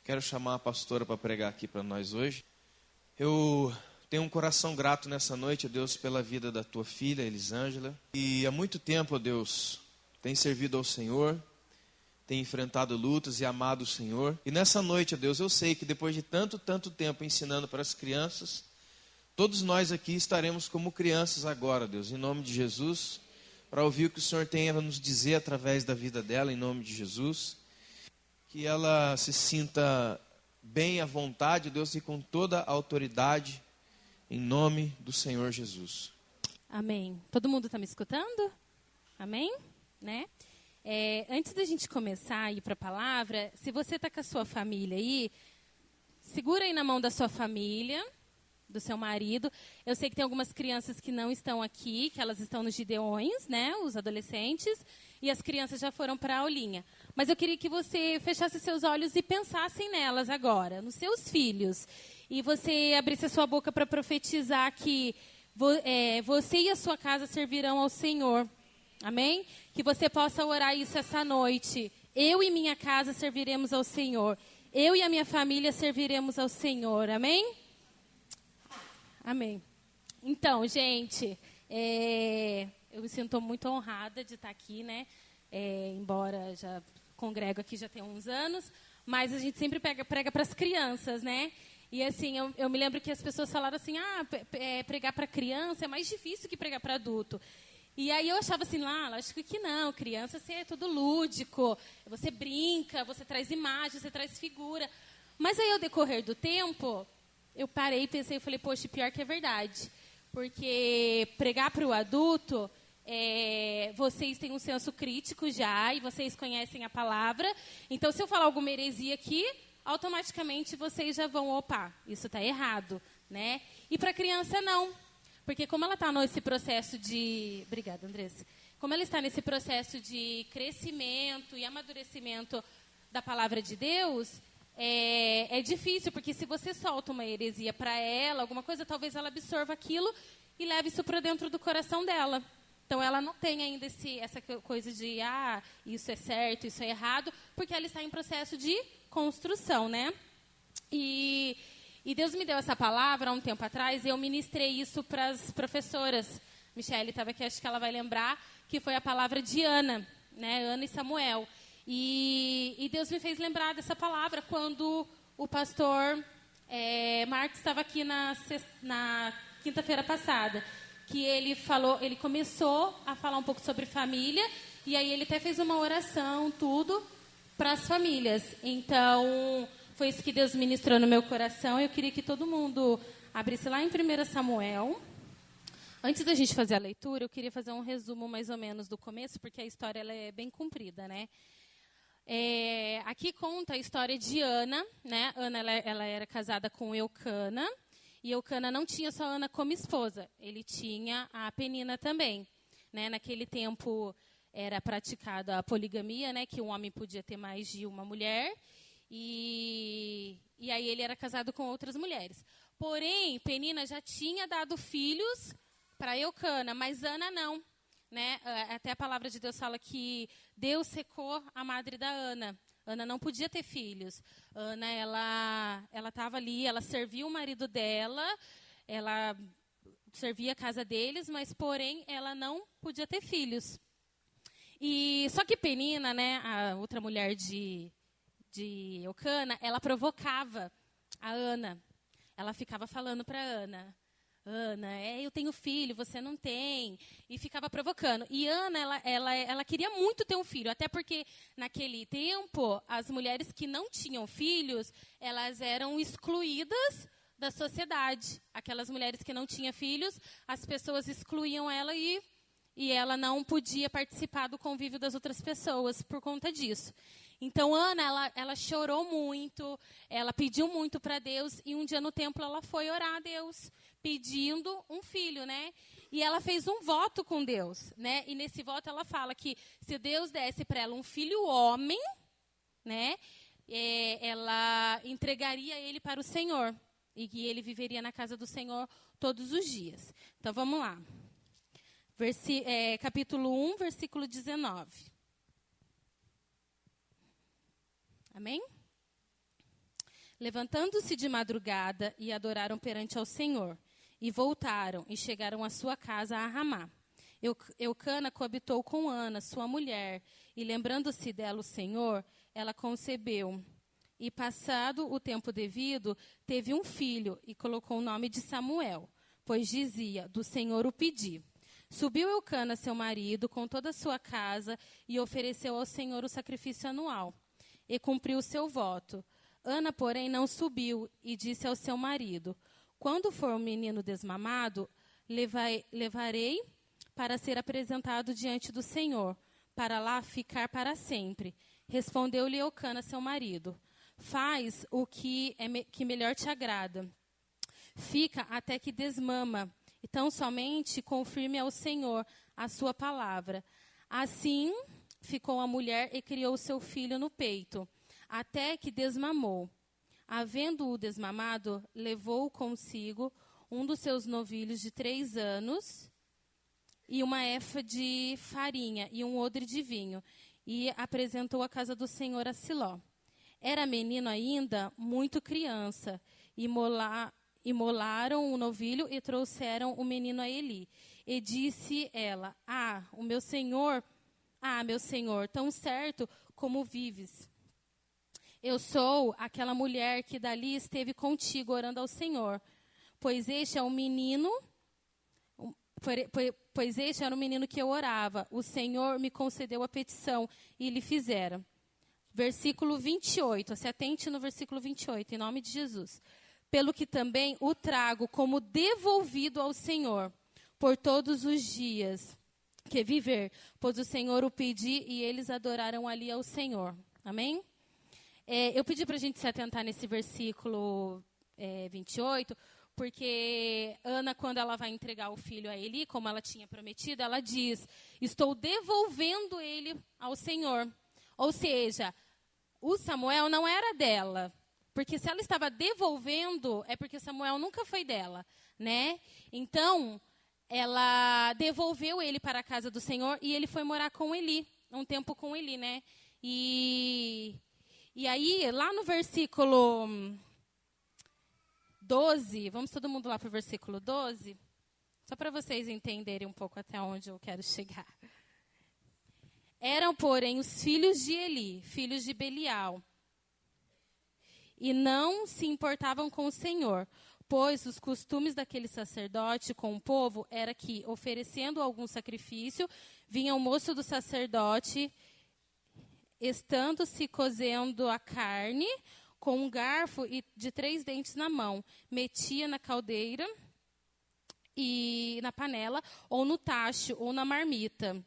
Quero chamar a pastora para pregar aqui para nós hoje. Eu tenho um coração grato nessa noite, ó Deus, pela vida da tua filha, Elisângela. E há muito tempo, ó Deus, tem servido ao Senhor, tem enfrentado lutas e amado o Senhor. E nessa noite, ó Deus, eu sei que depois de tanto tempo ensinando para as crianças, todos nós aqui estaremos como crianças agora, Deus, em nome de Jesus, para ouvir o que o Senhor tem a nos dizer através da vida dela, em nome de Jesus. Que ela se sinta bem à vontade, Deus, e com toda a autoridade, em nome do Senhor Jesus. Amém. Todo mundo está me escutando? Amém? Né? Antes da gente começar a ir para a palavra, se você está com a sua família aí, segura aí na mão da sua família, do seu marido. Eu sei que tem algumas crianças que não estão aqui, que elas estão nos Gideões, né? Os adolescentes, e as crianças já foram para a aulinha. Mas eu queria que você fechasse seus olhos e pensasse nelas agora, nos seus filhos. E você abrisse a sua boca para profetizar que você e a sua casa servirão ao Senhor. Amém? Que você possa orar isso essa noite. Eu e minha casa serviremos ao Senhor. Eu e a minha família serviremos ao Senhor. Amém? Amém. Então, gente, eu me sinto muito honrada de estar aqui, né? Embora já congrego aqui já tem uns anos, mas a gente sempre prega para as crianças, né? E assim, eu me lembro que as pessoas falaram assim, pregar para criança é mais difícil que pregar para adulto. E aí eu achava assim, lógico que não, criança é tudo lúdico, você brinca, você traz imagem, você traz figura. Mas aí ao decorrer do tempo, eu parei e pensei, eu falei, poxa, pior que é verdade. Porque pregar para o adulto, vocês têm um senso crítico já, e vocês conhecem a palavra. Então, se eu falar alguma heresia aqui, automaticamente vocês já vão, isso está errado, né? E para a criança, não. Porque como ela está nesse processo de... Obrigada, Andressa. Como ela está nesse processo de crescimento e amadurecimento da palavra de Deus, é difícil, porque se você solta uma heresia para ela, alguma coisa, talvez ela absorva aquilo e leve isso para dentro do coração dela. Então, ela não tem ainda essa coisa de, isso é certo, isso é errado, porque ela está em processo de construção, né? E Deus me deu essa palavra há um tempo atrás, e eu ministrei isso para as professoras. Michele estava aqui, acho que ela vai lembrar, que foi a palavra de Ana, né? Ana e Samuel. E Deus me fez lembrar dessa palavra quando o pastor Marcos estava aqui na quinta-feira passada. Que ele começou a falar um pouco sobre família, e aí ele até fez uma oração, tudo, para as famílias. Então, foi isso que Deus ministrou no meu coração. Eu queria que todo mundo abrisse lá em 1 Samuel. Antes da gente fazer a leitura, eu queria fazer um resumo mais ou menos do começo, porque a história ela é bem comprida, né? Aqui conta a história de Ana, né? Ana ela era casada com Eucana, e Eucana não tinha só Ana como esposa, ele tinha a Penina também, né? Naquele tempo era praticada a poligamia, né? Que um homem podia ter mais de uma mulher, e aí ele era casado com outras mulheres. Porém, Penina já tinha dado filhos para Eucana, mas Ana não. Né? Até a palavra de Deus fala que Deus secou a madre da Ana. Ana não podia ter filhos. Ana, ela estava ali, ela servia o marido dela, ela servia a casa deles, mas, porém, ela não podia ter filhos. E só que Penina, né, a outra mulher de Eucana, ela provocava a Ana. Ela ficava falando para Ana... Ana, eu tenho filho, você não tem. E ficava provocando. E Ana, ela queria muito ter um filho. Até porque, naquele tempo, as mulheres que não tinham filhos, elas eram excluídas da sociedade. Aquelas mulheres que não tinham filhos, as pessoas excluíam ela e ela não podia participar do convívio das outras pessoas por conta disso. Então, Ana, ela chorou muito, ela pediu muito para Deus, e um dia no templo ela foi orar a Deus, pedindo um filho, né? E ela fez um voto com Deus, né? E nesse voto ela fala que se Deus desse para ela um filho homem, né? Ela entregaria ele para o Senhor, e que ele viveria na casa do Senhor todos os dias. Então, vamos lá. Capítulo 1, versículo 19. Amém? Levantando-se de madrugada, e adoraram perante ao Senhor. E voltaram, e chegaram à sua casa a Ramá. Eucana coabitou com Ana, sua mulher, e lembrando-se dela o Senhor, ela concebeu. E passado o tempo devido, teve um filho, e colocou o nome de Samuel, pois dizia, do Senhor o pedi. Subiu Eucana, seu marido, com toda a sua casa, e ofereceu ao Senhor o sacrifício anual, e cumpriu o seu voto. Ana, porém, não subiu, e disse ao seu marido, quando for um menino desmamado, levarei para ser apresentado diante do Senhor, para lá ficar para sempre. Respondeu-lhe Eucana, seu marido, faz o que melhor te agrada. Fica até que desmama, e tão somente confirme ao Senhor a sua palavra. Assim ficou a mulher e criou seu filho no peito, até que desmamou. Havendo-o desmamado, levou consigo um dos seus novilhos de 3 anos, e uma efa de farinha e um odre de vinho, e apresentou à casa do Senhor a Siló. Era menino ainda, muito criança, imolaram o novilho e trouxeram o menino a Eli. E disse ela, meu senhor, tão certo como vives. Eu sou aquela mulher que dali esteve contigo orando ao Senhor, pois este é o menino... Pois este era o menino que eu orava. O Senhor me concedeu a petição e lhe fizera. Versículo 28. Se atente no versículo 28, em nome de Jesus. Pelo que também o trago como devolvido ao Senhor, por todos os dias que viver. Pois o Senhor o pedi e eles adoraram ali ao Senhor. Amém? Eu pedi para a gente se atentar nesse versículo 28, porque Ana, quando ela vai entregar o filho a Eli, como ela tinha prometido, ela diz, estou devolvendo ele ao Senhor. Ou seja, o Samuel não era dela, porque se ela estava devolvendo, é porque Samuel nunca foi dela, né? Então, ela devolveu ele para a casa do Senhor e ele foi morar com Eli, um tempo com Eli, né? E aí, lá no versículo 12, vamos todo mundo lá para o versículo 12, só para vocês entenderem um pouco até onde eu quero chegar. Eram, porém, os filhos de Eli, filhos de Belial, e não se importavam com o Senhor, pois os costumes daquele sacerdote com o povo era que, oferecendo algum sacrifício, vinha o moço do sacerdote, estando-se cozendo a carne, com um garfo e de 3 dentes na mão, metia na caldeira e na panela, ou no tacho, ou na marmita.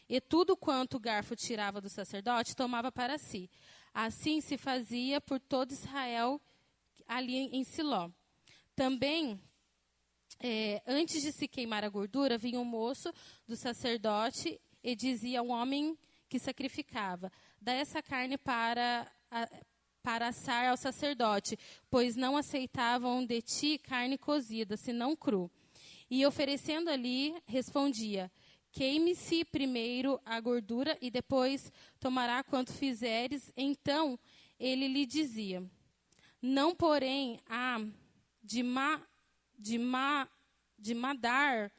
E tudo quanto o garfo tirava do sacerdote, tomava para si. Assim se fazia por todo Israel ali em Siló. Também, antes de se queimar a gordura, vinha um moço do sacerdote e dizia ao homem que sacrificava, dá essa carne para assar ao sacerdote, pois não aceitavam de ti carne cozida, senão cru. E oferecendo ali, respondia, queime-se primeiro a gordura e depois tomará quanto fizeres. Então ele lhe dizia, não porém há de madar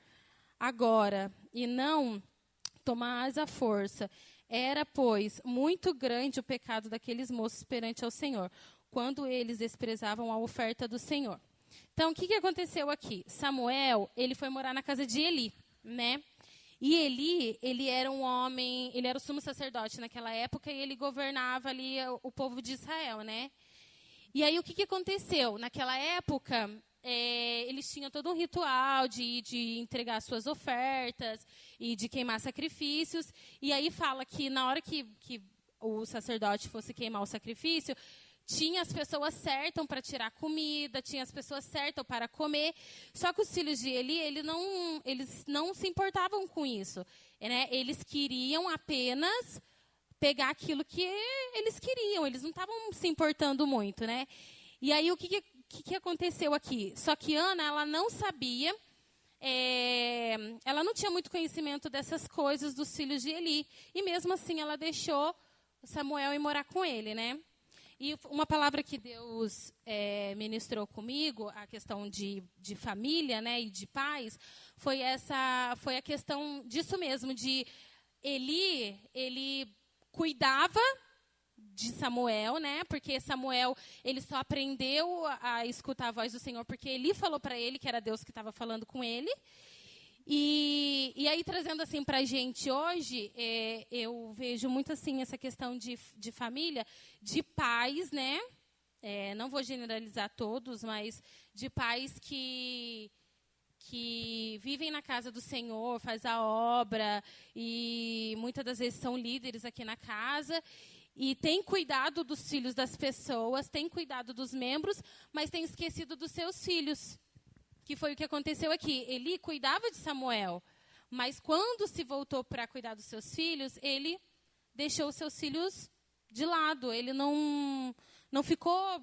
agora, e não tomás a força. Era, pois, muito grande o pecado daqueles moços perante ao Senhor, quando eles desprezavam a oferta do Senhor. Então, o que aconteceu aqui? Samuel, ele foi morar na casa de Eli, né? E Eli, ele era um homem, ele era o sumo sacerdote naquela época e ele governava ali o povo de Israel, né? E aí, o que aconteceu? Naquela época, eles tinham todo um ritual de entregar suas ofertas e de queimar sacrifícios. E aí fala que na hora que o sacerdote fosse queimar o sacrifício, tinha as pessoas certas para tirar comida, tinha as pessoas certas para comer. Só que os filhos de Eli, eles não se importavam com isso, né? Eles queriam apenas pegar aquilo que eles queriam. Eles não estavam se importando muito, né? E aí, o que aconteceu aqui? Só que Ana, ela não sabia, ela não tinha muito conhecimento dessas coisas dos filhos de Eli. E mesmo assim, ela deixou Samuel ir morar com ele, né? E uma palavra que Deus ministrou comigo, a questão de família, né, e de pais, foi a questão disso mesmo, de ele cuidava de Samuel, né? Porque Samuel, ele só aprendeu a escutar a voz do Senhor porque Eli falou para ele que era Deus que estava falando com ele. E aí, trazendo assim para a gente hoje, eu vejo muito assim essa questão de família, de pais, né? Não vou generalizar todos, mas de pais que vivem na casa do Senhor, faz a obra e muitas das vezes são líderes aqui na casa e tem cuidado dos filhos das pessoas, tem cuidado dos membros, mas tem esquecido dos seus filhos. Que foi o que aconteceu aqui. Eli cuidava de Samuel, mas quando se voltou para cuidar dos seus filhos, ele deixou os seus filhos de lado. Ele não ficou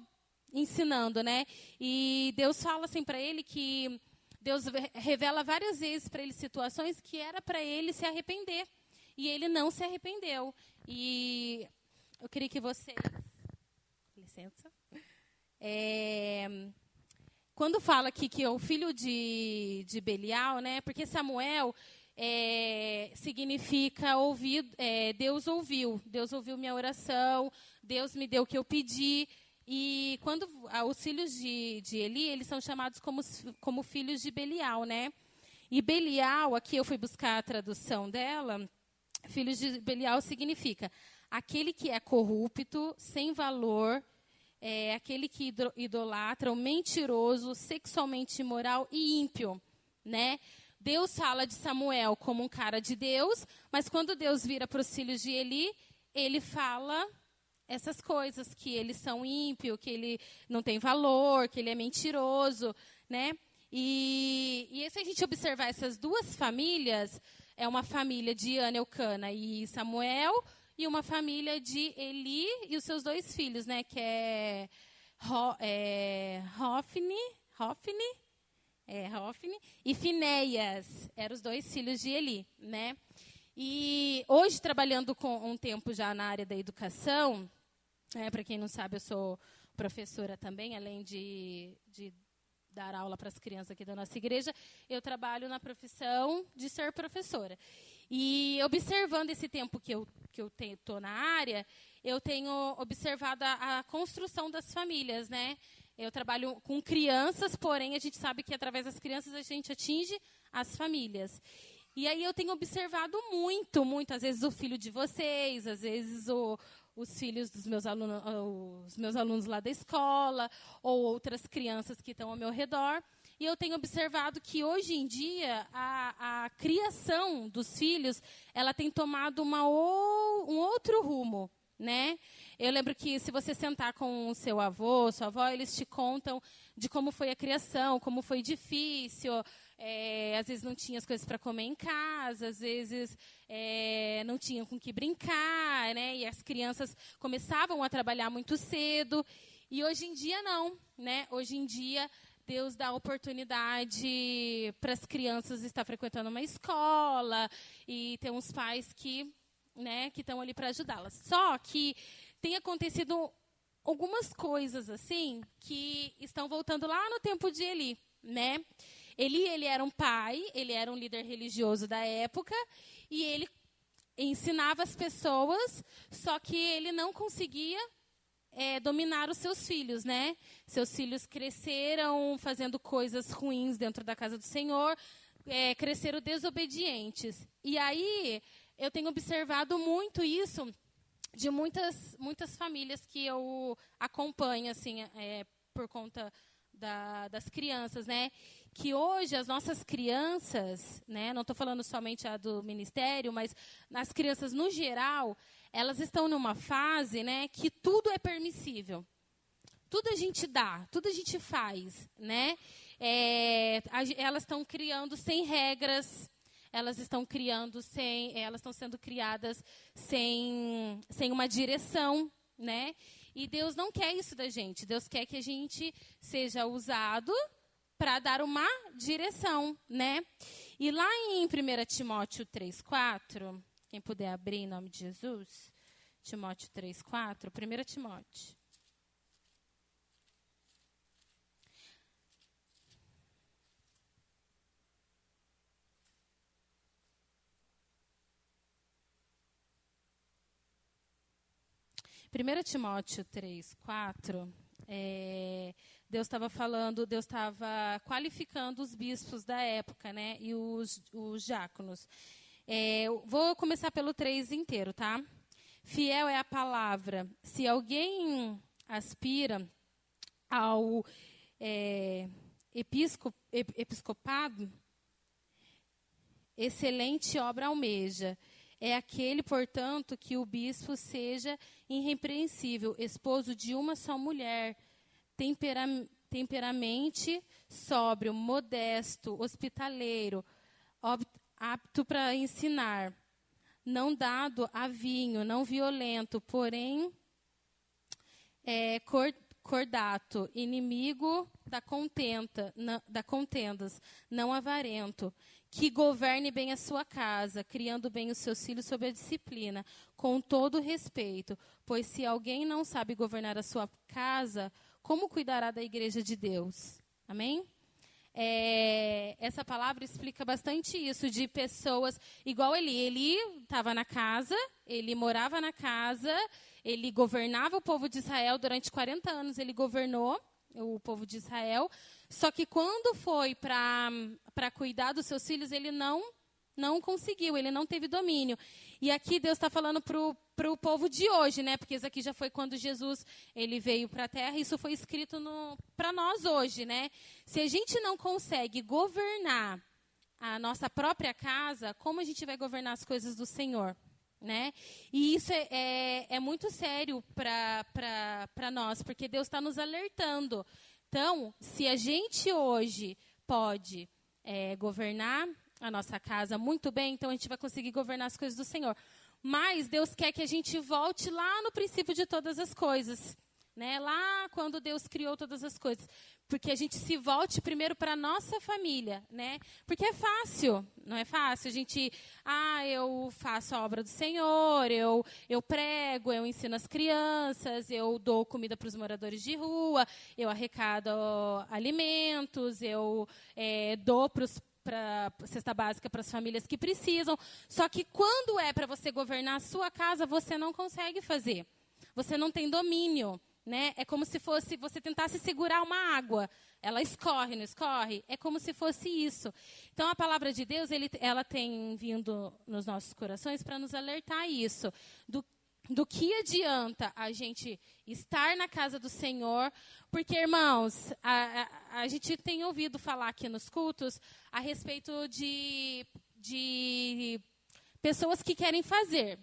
ensinando, né? E Deus fala assim para ele que Deus revela várias vezes para ele situações que era para ele se arrepender. E ele não se arrependeu. E eu queria que vocês... Licença. Quando fala aqui que é o filho de Belial, né? Porque Samuel significa ouvir, Deus ouviu minha oração, Deus me deu o que eu pedi. E quando os filhos de Eli, eles são chamados como filhos de Belial, né? E Belial, aqui eu fui buscar a tradução dela, filhos de Belial significa aquele que é corrupto, sem valor, aquele que idolatra, o mentiroso, sexualmente imoral e ímpio, né? Deus fala de Samuel como um cara de Deus, mas quando Deus vira para os filhos de Eli, ele fala essas coisas, que eles são ímpios, que ele não tem valor, que ele é mentiroso, né? E se a gente observar essas duas famílias, é uma família de Ana, Eucana e Samuel, e uma família de Eli e os seus dois filhos, né? Que é Hofni e Finéias. Eram os dois filhos de Eli, né? E hoje, trabalhando com um tempo já na área da educação, para quem não sabe, eu sou professora também, além de dar aula para as crianças aqui da nossa igreja, eu trabalho na profissão de ser professora. E observando esse tempo que eu estou na área, eu tenho observado a construção das famílias, né? Eu trabalho com crianças, porém a gente sabe que através das crianças a gente atinge as famílias. E aí eu tenho observado muito, às vezes o filho de vocês, às vezes os filhos dos meus alunos, os meus alunos lá da escola, ou outras crianças que estão ao meu redor. E eu tenho observado que, hoje em dia, a criação dos filhos ela tem tomado um outro rumo, né? Eu lembro que, se você sentar com o seu avô, sua avó, eles te contam de como foi a criação, como foi difícil. Às vezes não tinha as coisas para comer em casa, às vezes não tinham com que brincar, né? E as crianças começavam a trabalhar muito cedo. E hoje em dia não, né? Hoje em dia Deus dá oportunidade para as crianças estar frequentando uma escola e ter uns pais que estão ali para ajudá-las. Só que tem acontecido algumas coisas assim que estão voltando lá no tempo de Eli, né? Ele era um pai, ele era um líder religioso da época e ele ensinava as pessoas, só que ele não conseguia dominar os seus filhos, né? Seus filhos cresceram fazendo coisas ruins dentro da casa do Senhor, cresceram desobedientes. E aí eu tenho observado muito isso de muitas famílias que eu acompanho, assim, por conta das crianças, né? Que hoje as nossas crianças, né? Não estou falando somente a do ministério, mas as crianças no geral, elas estão numa fase, né? Que tudo é permissível. Tudo a gente dá, tudo a gente faz, né? Elas estão criando sem regras. Elas estão sendo criadas sem uma direção, né? E Deus não quer isso da gente. Deus quer que a gente seja usado para dar uma direção, né? E lá em 1 Timóteo 3,4, quem puder abrir em nome de Jesus, Timóteo 3,4, 1 Timóteo. 1 Timóteo 3:4, Deus estava qualificando os bispos da época, né? E os diáconos. Vou começar pelo 3 inteiro, tá? Fiel é a palavra. Se alguém aspira ao episcopado, excelente obra almeja. É aquele, portanto, que o bispo seja irrepreensível, esposo de uma só mulher, temperamente sóbrio, modesto, hospitaleiro, apto para ensinar, não dado a vinho, não violento, porém cordato, inimigo da contendas, não avarento, que governe bem a sua casa, criando bem os seus filhos sob a disciplina, com todo respeito, pois se alguém não sabe governar a sua casa, como cuidará da igreja de Deus? Amém? Essa palavra explica bastante isso, de pessoas igual Eli. Eli estava na casa, ele morava na casa, ele governava o povo de Israel durante 40 anos, ele governou o povo de Israel, só que quando foi para cuidar dos seus filhos, ele não conseguiu, ele não teve domínio. E aqui Deus está falando para o povo de hoje, né? Porque isso aqui já foi quando Jesus ele veio para a Terra, isso foi escrito para nós hoje, né? Se a gente não consegue governar a nossa própria casa, como a gente vai governar as coisas do Senhor? Né? E isso é muito sério para nós, porque Deus está nos alertando. Então, se a gente hoje pode governar a nossa casa muito bem, então a gente vai conseguir governar as coisas do Senhor. Mas Deus quer que a gente volte lá no princípio de todas as coisas. Né? Lá quando Deus criou todas as coisas. Porque a gente se volte primeiro para a nossa família. Né? Porque é fácil, não é fácil? A gente, eu faço a obra do Senhor, eu prego, eu ensino as crianças, eu dou comida para os moradores de rua, eu arrecado alimentos, eu dou para cesta básica para as famílias que precisam. Só que quando é para você governar a sua casa, você não consegue fazer. Você não tem domínio. Né? É como se fosse você tentasse segurar uma água. Ela escorre, não escorre? É como se fosse isso. Então, a palavra de Deus, ela tem vindo nos nossos corações para nos alertar isso. Do que adianta a gente estar na casa do Senhor? Porque, irmãos, a gente tem ouvido falar aqui nos cultos a respeito de pessoas que querem fazer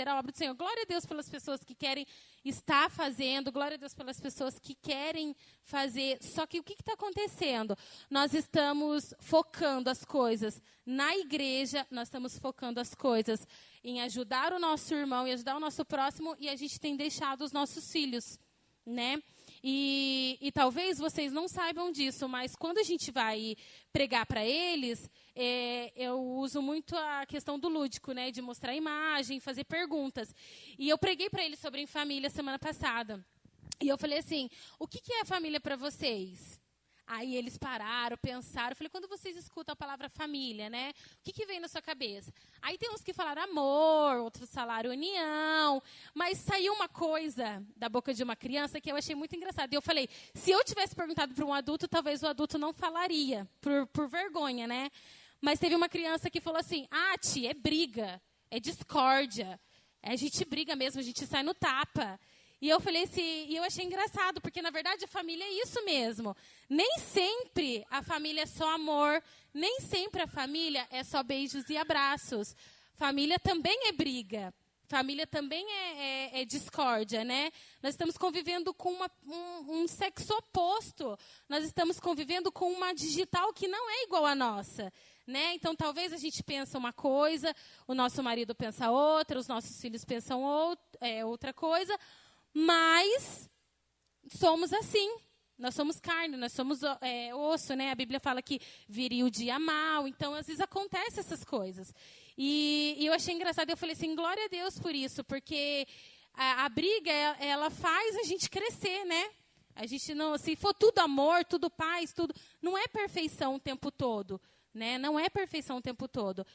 a obra do Senhor. Glória a Deus pelas pessoas que querem estar fazendo, glória a Deus pelas pessoas que querem fazer. Só que o que está acontecendo? Nós estamos focando as coisas na igreja, nós estamos focando as coisas em ajudar o nosso irmão e ajudar o nosso próximo, e a gente tem deixado os nossos filhos, né? E talvez vocês não saibam disso, mas quando a gente vai pregar para eles, eu uso muito a questão do lúdico, né, de mostrar imagem, fazer perguntas. E eu preguei para eles sobre família semana passada. E eu falei assim, o que é a família para vocês? Aí eles pararam, pensaram. Eu falei, quando vocês escutam a palavra família, né? O que vem na sua cabeça? Aí tem uns que falaram amor, outros falaram união. Mas saiu uma coisa da boca de uma criança que eu achei muito engraçado. E eu falei, se eu tivesse perguntado para um adulto, talvez o adulto não falaria, por vergonha, né? Mas teve uma criança que falou assim, tia, é briga, é discórdia. A gente briga mesmo, a gente sai no tapa. E eu falei assim, e eu achei engraçado, porque na verdade a família é isso mesmo. Nem sempre a família é só amor, nem sempre a família é só beijos e abraços. Família também é briga, família também é discórdia, né? Nós estamos convivendo com um sexo oposto, nós estamos convivendo com uma digital que não é igual à nossa. Né? Então, talvez a gente pense uma coisa, o nosso marido pensa outra, os nossos filhos pensam outra coisa, mas somos assim, nós somos carne, nós somos osso, né? A Bíblia fala que viria o dia mal, então às vezes acontecem essas coisas. E eu achei engraçado, eu falei assim, glória a Deus por isso, porque a briga, ela faz a gente crescer, né? A gente não, se for tudo amor, tudo paz, tudo, não é perfeição o tempo todo, né? Não é perfeição o tempo todo.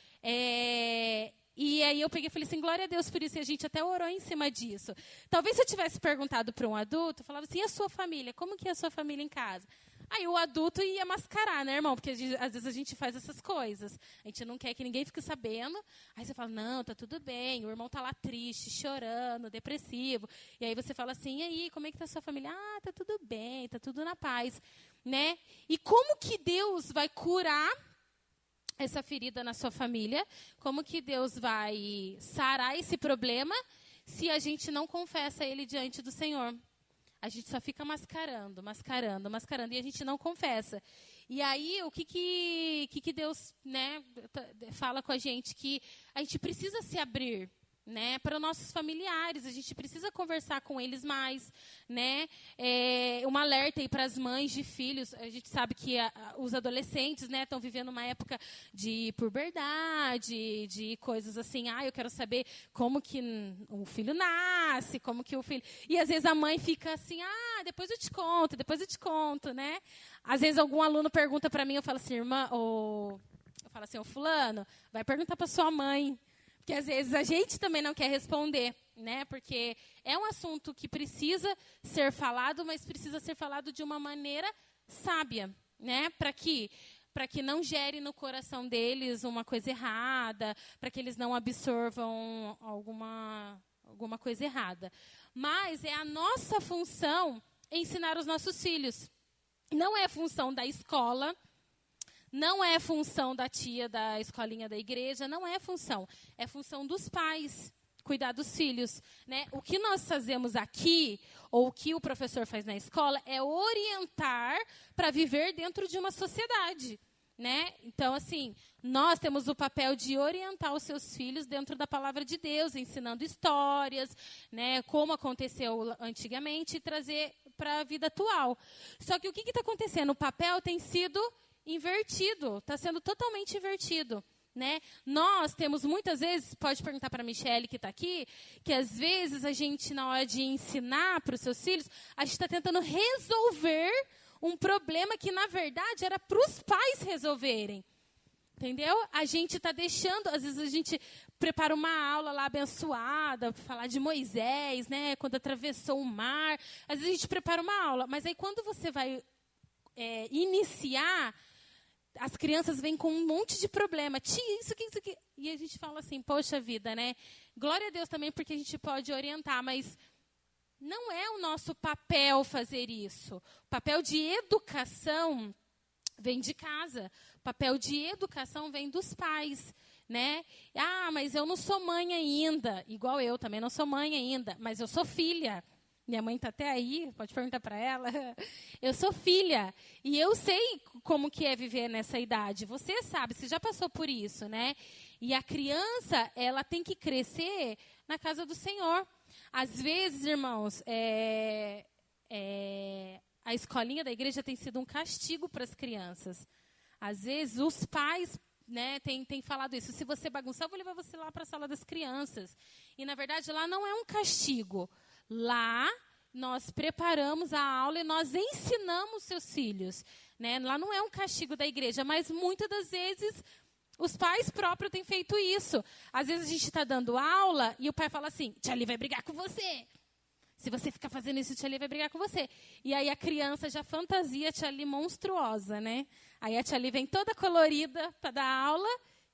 E aí eu peguei e falei assim, glória a Deus por isso, e a gente até orou em cima disso. Talvez se eu tivesse perguntado para um adulto, eu falava assim, e a sua família? Como que é a sua família em casa? Aí o adulto ia mascarar, né, irmão? Porque às vezes a gente faz essas coisas. A gente não quer que ninguém fique sabendo. Aí você fala, não, tá tudo bem. O irmão tá lá triste, chorando, depressivo. E aí você fala assim, e aí, como é que tá a sua família? Ah, tá tudo bem, tá tudo na paz. Né? E como que Deus vai curar essa ferida na sua família? Como que Deus vai sarar esse problema se a gente não confessa ele diante do Senhor? A gente só fica mascarando, e a gente não confessa. E aí, o que Deus, né, fala com a gente? Que a gente precisa se abrir, né, para os nossos familiares, a gente precisa conversar com eles mais, né, um alerta aí para as mães de filhos, a gente sabe que os adolescentes, né, estão vivendo uma época de puberdade, de coisas assim, eu quero saber como que o filho nasce, como que o filho... E às vezes a mãe fica assim, depois eu te conto, né, às vezes algum aluno pergunta para mim, eu falo assim, irmã, eu falo assim, ô fulano, vai perguntar para sua mãe, porque às vezes a gente também não quer responder, né? Porque é um assunto que precisa ser falado, mas precisa ser falado de uma maneira sábia, né? Para que não gere no coração deles uma coisa errada, para que eles não absorvam alguma coisa errada. Mas é a nossa função ensinar os nossos filhos. Não é função da escola, não é função da tia da escolinha da igreja, não é função. É função dos pais cuidar dos filhos, né? O que nós fazemos aqui, ou o que o professor faz na escola, é orientar para viver dentro de uma sociedade, né? Então, assim, nós temos o papel de orientar os seus filhos dentro da palavra de Deus, ensinando histórias, né? Como aconteceu antigamente, e trazer para a vida atual. Só que o que está acontecendo? O papel tem sido invertido, está sendo totalmente invertido, né? Nós temos muitas vezes, pode perguntar para a Michele que está aqui, que às vezes a gente, na hora de ensinar para os seus filhos, a gente está tentando resolver um problema que, na verdade, era para os pais resolverem. Entendeu? A gente está deixando, às vezes a gente prepara uma aula lá abençoada, para falar de Moisés, né? Quando atravessou o mar. Às vezes a gente prepara uma aula, mas aí quando você vai iniciar, as crianças vêm com um monte de problema. Tia, isso aqui. E a gente fala assim, poxa vida, né? Glória a Deus também, porque a gente pode orientar, mas não é o nosso papel fazer isso. O papel de educação vem de casa. O papel de educação vem dos pais, né? Mas eu não sou mãe ainda. Igual eu também não sou mãe ainda, mas eu sou filha. Minha mãe está até aí, pode perguntar para ela. Eu sou filha e eu sei como que é viver nessa idade. Você sabe, você já passou por isso, né? E a criança, ela tem que crescer na casa do Senhor. Às vezes, irmãos, a escolinha da igreja tem sido um castigo para as crianças. Às vezes, os pais, né, têm falado isso. Se você bagunçar, eu vou levar você lá para a sala das crianças. E, na verdade, lá não é um castigo. Lá, nós preparamos a aula e nós ensinamos seus filhos, né? Lá não é um castigo da igreja, mas muitas das vezes os pais próprios têm feito isso. Às vezes a gente está dando aula e o pai fala assim, tia Ali vai brigar com você. Se você ficar fazendo isso, tia Ali vai brigar com você. E aí a criança já fantasia a tia Ali monstruosa, né? Aí a tia Ali vem toda colorida para dar aula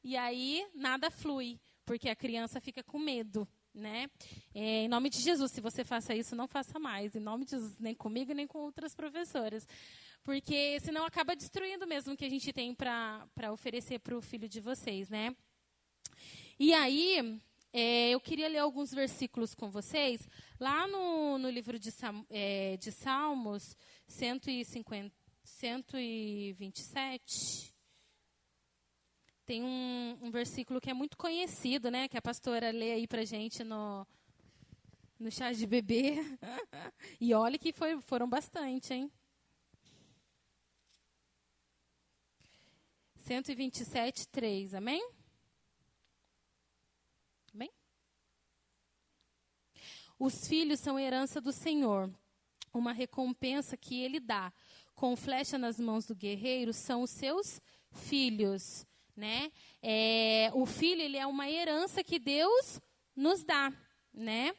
e aí nada flui, porque a criança fica com medo. Né? Em nome de Jesus, se você faça isso, não faça mais. Em nome de Jesus, nem comigo, nem com outras professoras. Porque senão acaba destruindo mesmo o que a gente tem para oferecer para o filho de vocês. Né? E aí, eu queria ler alguns versículos com vocês. Lá no livro de Salmos, 127... Tem um versículo que é muito conhecido, né? Que a pastora lê aí pra gente no chá de bebê. E olha que foram bastante, hein? 127:3, amém? Amém? Os filhos são herança do Senhor, uma recompensa que Ele dá. Com flecha nas mãos do guerreiro são os seus filhos. né? O filho, ele é uma herança que Deus nos dá, né?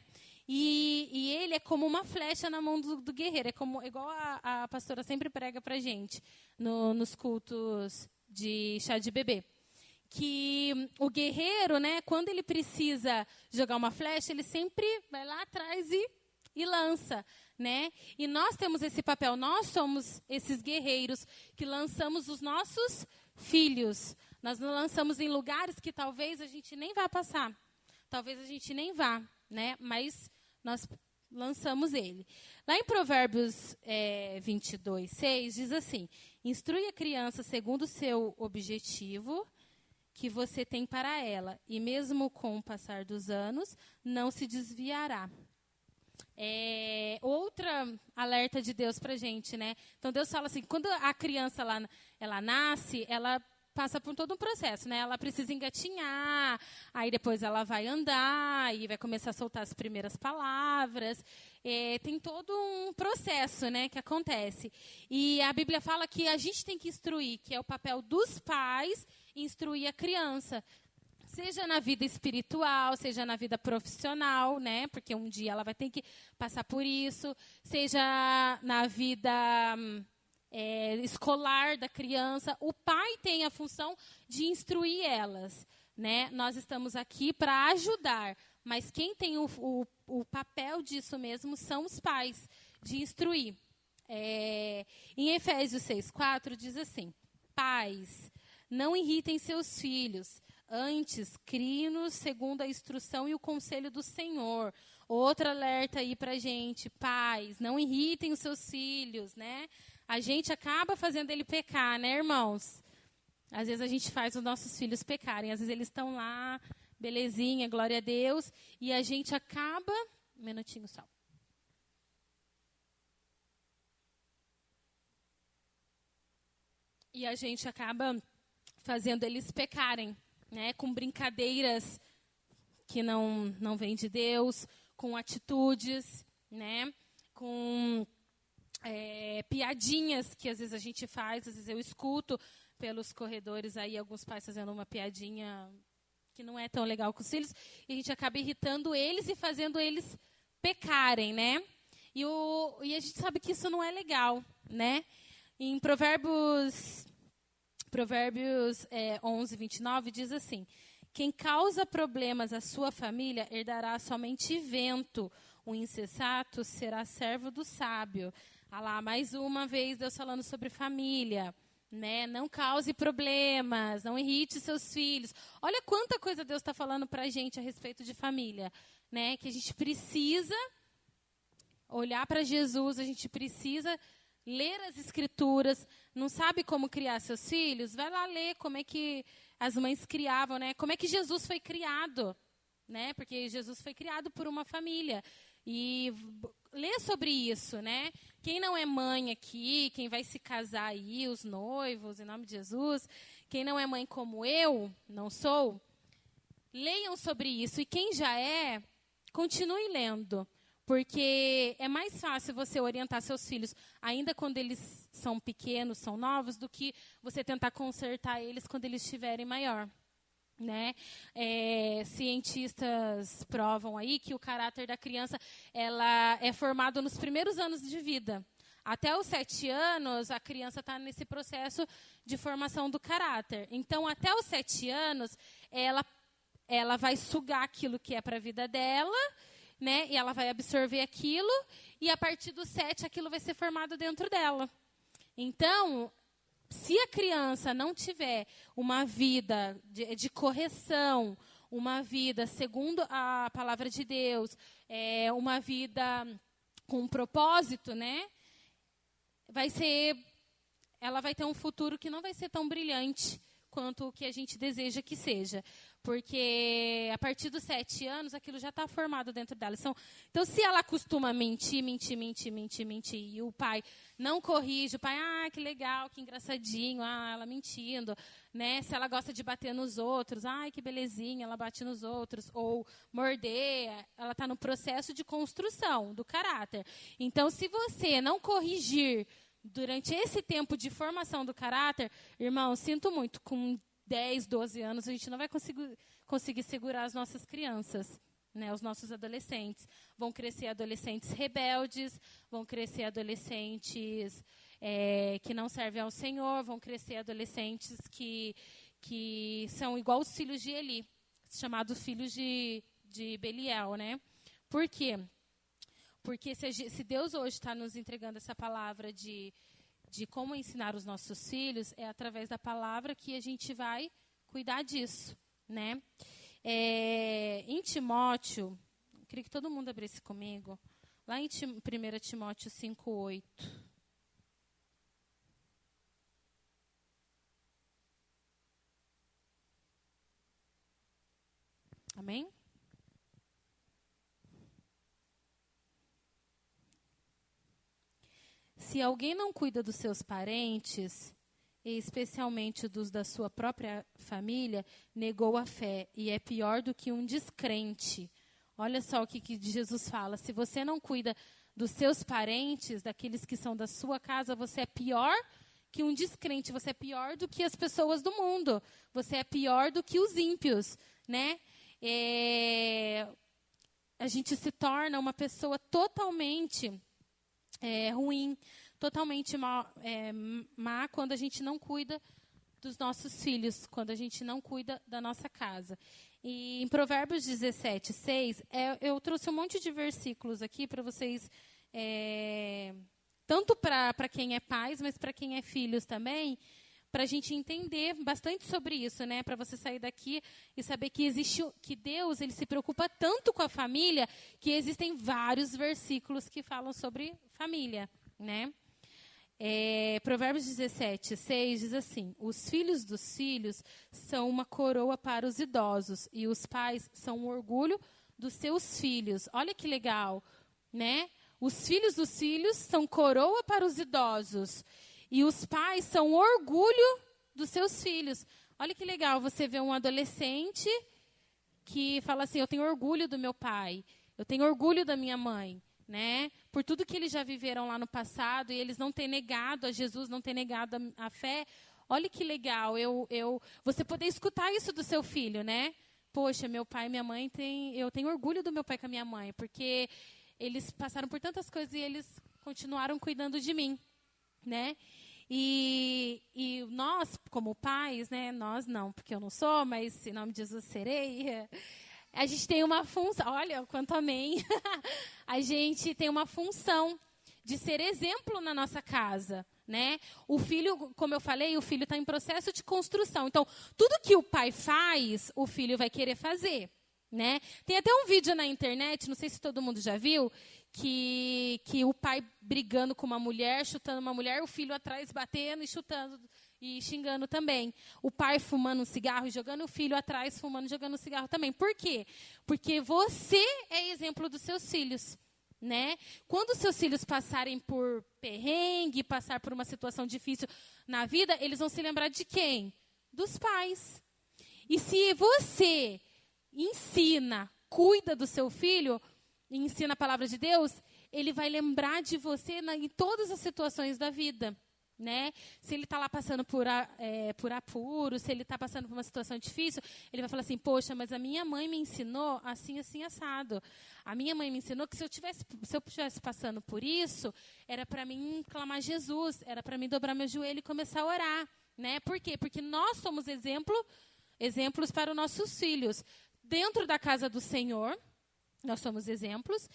E ele é como uma flecha na mão do guerreiro. É como, igual a pastora sempre prega pra gente nos cultos de chá de bebê. Que o guerreiro, né, quando ele precisa jogar uma flecha, ele sempre vai lá atrás e lança, né? E nós temos esse papel, nós somos esses guerreiros que lançamos os nossos filhos. Nós lançamos em lugares que talvez a gente nem vá passar, talvez a gente nem vá, né? Mas nós lançamos ele. Lá em Provérbios 22:6 diz assim: instrui a criança segundo o seu objetivo que você tem para ela, e mesmo com o passar dos anos, não se desviará. Outra alerta de Deus para a gente, né? Então, Deus fala assim, quando a criança ela nasce, ela passa por todo um processo, né? Ela precisa engatinhar, aí depois ela vai andar, e vai começar a soltar as primeiras palavras. Tem todo um processo, né, que acontece. E a Bíblia fala que a gente tem que instruir, que é o papel dos pais, instruir a criança. Seja na vida espiritual, seja na vida profissional, né? Porque um dia ela vai ter que passar por isso. Seja na vida escolar da criança. O pai tem a função de instruir elas, né? Nós estamos aqui para ajudar, mas quem tem o papel disso mesmo são os pais, de instruir. Em Efésios 6:4 diz assim: pais, não irritem seus filhos, antes criem-nos segundo a instrução e o conselho do Senhor. Outro alerta aí para a gente: pais, não irritem os seus filhos, né? A gente acaba fazendo ele pecar, né, irmãos? Às vezes a gente faz os nossos filhos pecarem, às vezes eles estão lá, belezinha, glória a Deus, e a gente acaba... Um minutinho só. E a gente acaba fazendo eles pecarem, né, com brincadeiras que não vêm de Deus, com atitudes, né, com piadinhas que às vezes a gente faz, às vezes eu escuto pelos corredores aí alguns pais fazendo uma piadinha que não é tão legal com os filhos, e a gente acaba irritando eles e fazendo eles pecarem, né? E a gente sabe que isso não é legal, né? Em Provérbios 11:29 diz assim: quem causa problemas à sua família herdará somente vento, o insensato será servo do sábio. Lá, mais uma vez Deus falando sobre família, né? Não cause problemas, não irrite seus filhos. Olha quanta coisa Deus está falando para a gente a respeito de família, né? Que a gente precisa olhar para Jesus, a gente precisa ler as escrituras. Não sabe como criar seus filhos? Vai lá ler como é que as mães criavam, né? Como é que Jesus foi criado, né? Porque Jesus foi criado por uma família. E lê sobre isso, né? Quem não é mãe aqui, quem vai se casar aí, os noivos, em nome de Jesus, quem não é mãe como eu, não sou, leiam sobre isso. E quem já é, continue lendo. Porque é mais fácil você orientar seus filhos, ainda quando eles são pequenos, são novos, do que você tentar consertar eles quando eles estiverem maior, né? Cientistas provam aí que o caráter da criança ela é formado nos primeiros anos de vida. Até os 7 anos, a criança está nesse processo de formação do caráter. Então, até os 7 anos, ela vai sugar aquilo que é para a vida dela, né? E ela vai absorver aquilo, e a partir dos 7, aquilo vai ser formado dentro dela. Então, se a criança não tiver uma vida de correção, uma vida segundo a palavra de Deus, uma vida com um propósito, né? Ela vai ter um futuro que não vai ser tão brilhante quanto o que a gente deseja que seja. Porque a partir dos 7 anos, aquilo já está formado dentro dela. Então, se ela costuma mentir, e o pai não corrige, o pai, que legal, que engraçadinho, ela mentindo, né? Se ela gosta de bater nos outros, que belezinha, ela bate nos outros, ou morder, ela está no processo de construção do caráter. Então, se você não corrigir durante esse tempo de formação do caráter, irmão, sinto muito, com 10, 12 anos, a gente não vai conseguir segurar as nossas crianças, né? Os nossos adolescentes. Vão crescer adolescentes rebeldes, vão crescer adolescentes que não servem ao Senhor, vão crescer adolescentes que são igual os filhos de Eli, chamados filhos de Belial, né? Por quê? Porque se Deus hoje está nos entregando essa palavra de como ensinar os nossos filhos, é através da palavra que a gente vai cuidar disso, né? Em Timóteo, eu queria que todo mundo abrisse comigo, lá em 1 Timóteo 5:8. Amém? Se alguém não cuida dos seus parentes, e especialmente dos da sua própria família, negou a fé e é pior do que um descrente. Olha só o que Jesus fala. Se você não cuida dos seus parentes, daqueles que são da sua casa, você é pior que um descrente. Você é pior do que as pessoas do mundo. Você é pior do que os ímpios, né? A gente se torna uma pessoa totalmente ruim, totalmente má quando a gente não cuida dos nossos filhos, quando a gente não cuida da nossa casa. E em Provérbios 17:6, eu trouxe um monte de versículos aqui para vocês, tanto para quem é pais, mas para quem é filhos também, para a gente entender bastante sobre isso, né? Para você sair daqui e saber que Deus ele se preocupa tanto com a família que existem vários versículos que falam sobre família, né? Provérbios 17:6 diz assim: os filhos dos filhos são uma coroa para os idosos e os pais são um orgulho dos seus filhos. Olha que legal, né? Os filhos dos filhos são coroa para os idosos e os pais são orgulho dos seus filhos. Olha que legal, você vê um adolescente que fala assim, eu tenho orgulho do meu pai, eu tenho orgulho da minha mãe, né? Por tudo que eles já viveram lá no passado e eles não têm negado a Jesus, não têm negado a fé. Olha que legal, você poder escutar isso do seu filho, né? Poxa, meu pai e minha mãe eu tenho orgulho do meu pai com a minha mãe, porque eles passaram por tantas coisas e eles continuaram cuidando de mim, né? E nós, como pais, né? Nós não, porque eu não sou, mas em nome de Jesus serei. A gente tem uma função, olha, quanto amém. A gente tem uma função de ser exemplo na nossa casa, né? O filho, como eu falei, o filho está em processo de construção. Então, tudo que o pai faz, o filho vai querer fazer, né? Tem até um vídeo na internet, não sei se todo mundo já viu, que o pai brigando com uma mulher, chutando uma mulher, o filho atrás batendo e chutando e xingando também. O pai fumando um cigarro e jogando, o filho atrás fumando e jogando um cigarro também. Por quê? Porque você é exemplo dos seus filhos, né? Quando os seus filhos passarem por perrengue, passar por uma situação difícil na vida, eles vão se lembrar de quem? Dos pais. E se você ensina, cuida do seu filho, ensina a palavra de Deus, ele vai lembrar de você em todas as situações da vida, né? Se ele está lá passando por apuro, se ele está passando por uma situação difícil, ele vai falar assim, poxa, mas a minha mãe me ensinou assim, assim, assado. A minha mãe me ensinou que se eu estivesse passando por isso, era para mim clamar Jesus, era para mim dobrar meu joelho e começar a orar, né? Por quê? Porque nós somos exemplos para os nossos filhos. Dentro da casa do Senhor, nós somos exemplos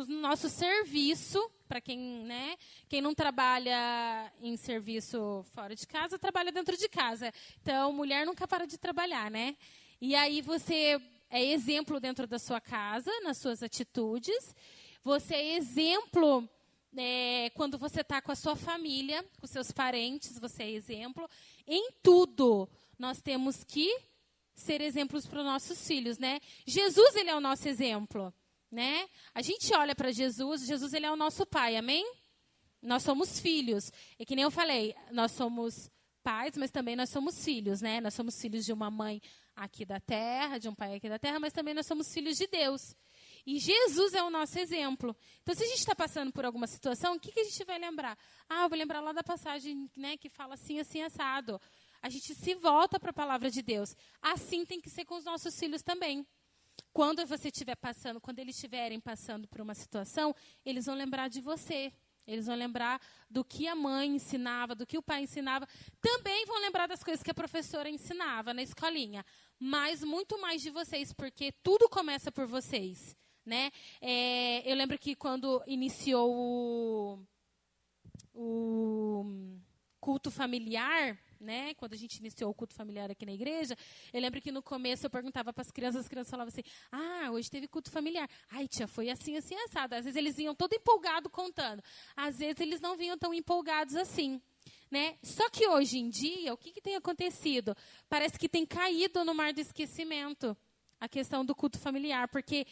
no nosso serviço, para quem, né, quem não trabalha em serviço fora de casa, trabalha dentro de casa. Então, mulher nunca para de trabalhar, né? E aí você é exemplo dentro da sua casa, nas suas atitudes. Você é exemplo quando você está com a sua família, com seus parentes, você é exemplo. Em tudo, nós temos que ser exemplos para os nossos filhos, né? Jesus, ele é o nosso exemplo, né? A gente olha para Jesus, ele é o nosso pai, amém? Nós somos filhos. E que nem eu falei, nós somos pais, mas também nós somos filhos, né? Nós somos filhos de uma mãe aqui da terra, de um pai aqui da terra, mas também nós somos filhos de Deus. E Jesus é o nosso exemplo. Então, se a gente está passando por alguma situação, o que a gente vai lembrar? Ah, eu vou lembrar lá da passagem, né, que fala assim, assim, assado. a gente se volta para a palavra de Deus. Assim tem que ser com os nossos filhos também. Quando você estiver passando, quando eles estiverem passando por uma situação, eles vão lembrar de você. Eles vão lembrar do que a mãe ensinava, do que o pai ensinava. Também vão lembrar das coisas que a professora ensinava na escolinha. Mas muito mais de vocês, porque tudo começa por vocês. Né? Eu lembro que quando iniciou o culto familiar, né? Quando a gente iniciou o culto familiar aqui na igreja, eu lembro que no começo eu perguntava para as crianças falavam assim, hoje teve culto familiar. Ai, tia, foi assim, assim, assado. Às vezes eles vinham todo empolgado contando. Às vezes eles não vinham tão empolgados assim. Né? Só que hoje em dia, o que tem acontecido? Parece que tem caído no mar do esquecimento a questão do culto familiar, porque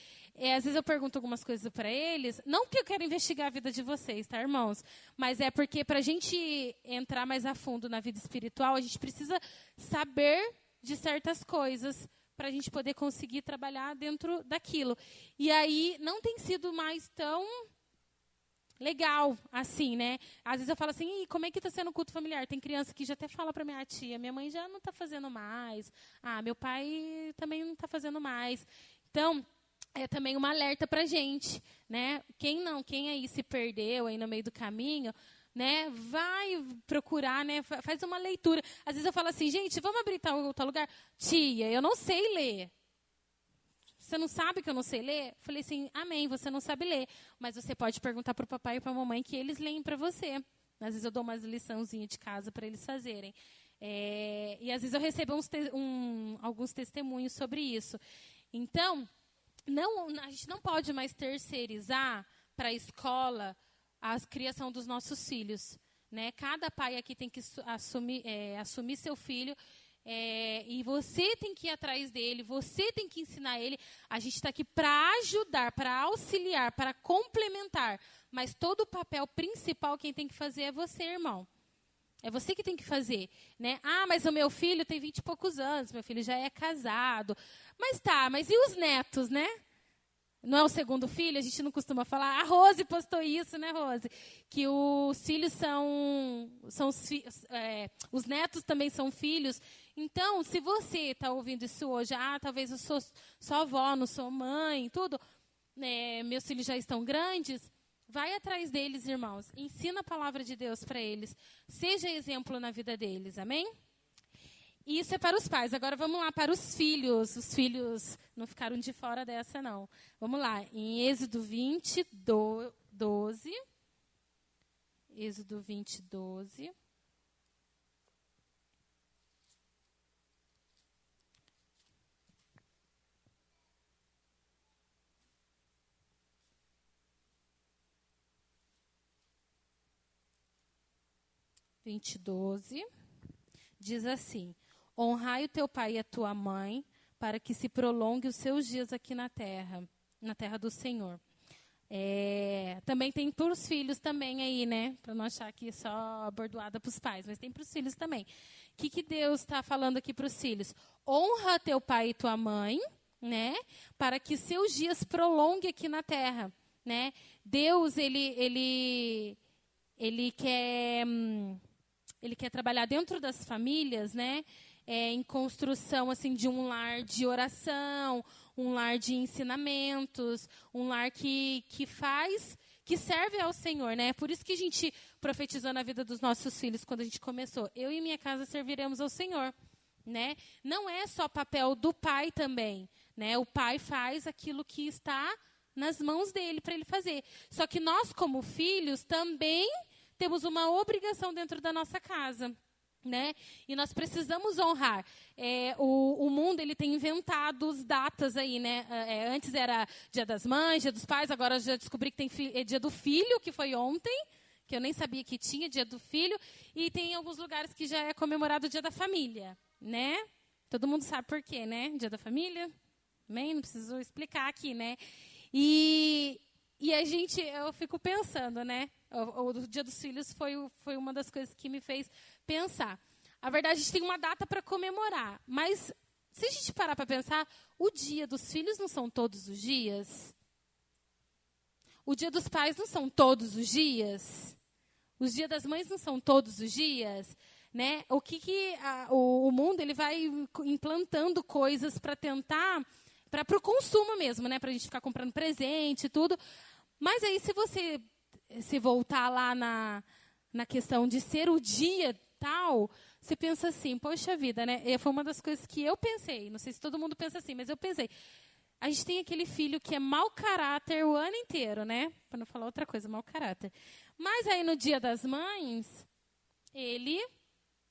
às vezes eu pergunto algumas coisas para eles, não que eu quero investigar a vida de vocês, tá, irmãos? Mas é porque para a gente entrar mais a fundo na vida espiritual, a gente precisa saber de certas coisas para a gente poder conseguir trabalhar dentro daquilo. E aí não tem sido mais tão legal, assim, né? Às vezes eu falo assim, como é que está sendo o culto familiar? Tem criança que já até fala para minha tia, minha mãe já não está fazendo mais. Meu pai também não está fazendo mais. Então, é também uma alerta para a gente, né? Quem aí se perdeu aí no meio do caminho, né? Vai procurar, né? Faz uma leitura. Às vezes eu falo assim, gente, vamos abrir tal lugar? Tia, eu não sei ler. Você não sabe que eu não sei ler? Eu falei assim, amém, você não sabe ler. Mas você pode perguntar para o papai e para a mamãe que eles leem para você. Às vezes eu dou umas liçãozinhas de casa para eles fazerem. E às vezes eu recebo alguns testemunhos sobre isso. Então, a gente não pode mais terceirizar para a escola a criação dos nossos filhos. Né? Cada pai aqui tem que assumir seu filho. E você tem que ir atrás dele, você tem que ensinar ele. A gente está aqui para ajudar, para auxiliar, para complementar. Mas todo o papel principal quem tem que fazer é você, irmão. É você que tem que fazer. Né? Mas o meu filho tem 20 e poucos anos, meu filho já é casado. Mas e os netos, né? Não é o segundo filho? A gente não costuma falar. A Rose postou isso, né, Rose? Que os filhos os netos também são filhos. Então, se você está ouvindo isso hoje, talvez eu sou só avó, não sou mãe, tudo, meus filhos já estão grandes, vai atrás deles, irmãos. Ensina a palavra de Deus para eles. Seja exemplo na vida deles, amém? Isso é para os pais. Agora vamos lá para os filhos. Os filhos não ficaram de fora dessa, não. Vamos lá. Em Êxodo 20, 12. Êxodo 20, 12. Diz assim: honrai o teu pai e a tua mãe, para que se prolongue os seus dias aqui na terra do Senhor. Também tem para os filhos também aí, né? Para não achar que é só bordoada para os pais, mas tem para os filhos também. O que Deus está falando aqui para os filhos? Honra teu pai e tua mãe, né? Para que seus dias prolongue aqui na terra, né? Deus, ele quer trabalhar dentro das famílias, né? Em construção assim, de um lar de oração, um lar de ensinamentos, um lar que serve ao Senhor. Né? Por isso que a gente profetizou na vida dos nossos filhos quando a gente começou. Eu e minha casa serviremos ao Senhor. Né? Não é só papel do pai também. Né? O pai faz aquilo que está nas mãos dele para ele fazer. Só que nós, como filhos, também temos uma obrigação dentro da nossa casa, né? E nós precisamos honrar. O mundo ele tem inventado datas aí, né? Antes era Dia das Mães, Dia dos Pais, agora eu já descobri que tem Dia do Filho, que foi ontem, que eu nem sabia que tinha Dia do Filho, e tem alguns lugares que já é comemorado o Dia da Família, né? Todo mundo sabe por quê, né? Dia da Família, amém? Não preciso explicar aqui, né? E eu fico pensando, né? O Dia dos Filhos foi uma das coisas que me fez pensar. A verdade, a gente tem uma data para comemorar, mas se a gente parar para pensar, o Dia dos Filhos não são todos os dias? O Dia dos Pais não são todos os dias? Os Dias das Mães não são todos os dias, né? O mundo ele vai implantando coisas para tentar, para o consumo mesmo, né? Para a gente ficar comprando presente e tudo. Mas aí, se você se voltar lá na questão de ser o dia tal, você pensa assim, poxa vida, né? E foi uma das coisas que eu pensei, não sei se todo mundo pensa assim, mas eu pensei, a gente tem aquele filho que é mau caráter o ano inteiro, né? Para não falar outra coisa, mau caráter. Mas aí no Dia das Mães, ele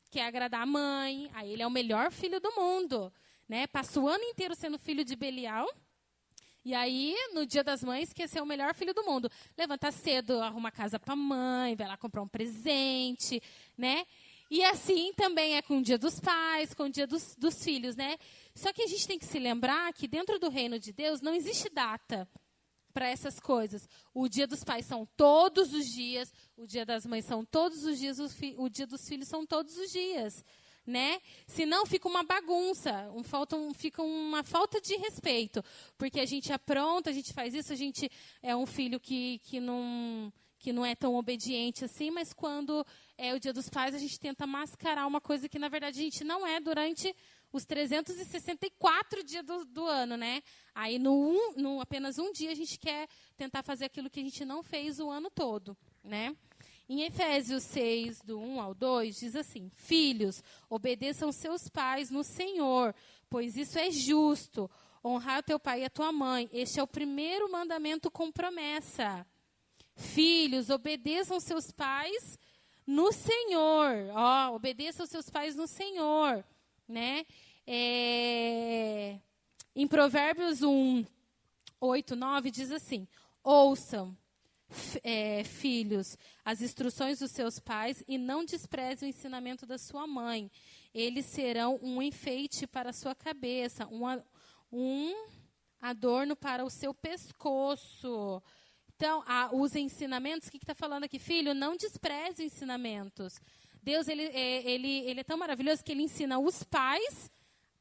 quer agradar a mãe, aí ele é o melhor filho do mundo, né? Passa o ano inteiro sendo filho de Belial. E aí, no Dia das Mães, quer ser o melhor filho do mundo. Levanta cedo, arruma casa para a mãe, vai lá comprar um presente, né? E assim também é com o Dia dos Pais, com o Dia dos Filhos, né? Só que a gente tem que se lembrar que dentro do reino de Deus não existe data para essas coisas. O Dia dos Pais são todos os dias, o Dia das Mães são todos os dias, o Dia dos Filhos são todos os dias, né? Senão fica uma bagunça, fica uma falta de respeito, porque a gente apronta, a gente faz isso, a gente é um filho que não é tão obediente assim, mas quando é o Dia dos Pais, a gente tenta mascarar uma coisa que, na verdade, a gente não é durante os 364 dias do ano, né? Aí, no apenas um dia, a gente quer tentar fazer aquilo que a gente não fez o ano todo, né? Em Efésios 6, do 1 ao 2, diz assim: Filhos, obedeçam seus pais no Senhor, pois isso é justo. Honrar teu pai e a tua mãe. Este é o primeiro mandamento com promessa. Filhos, obedeçam seus pais no Senhor. Ó, obedeçam seus pais no Senhor, né? Em Provérbios 1, 8, 9, diz assim: Ouçam, filhos, as instruções dos seus pais e não desprezem o ensinamento da sua mãe. Eles serão um enfeite para a sua cabeça, um adorno para o seu pescoço. Então, os ensinamentos, o que está falando aqui? Filho, não despreze ensinamentos. Deus ele é tão maravilhoso que ele ensina os pais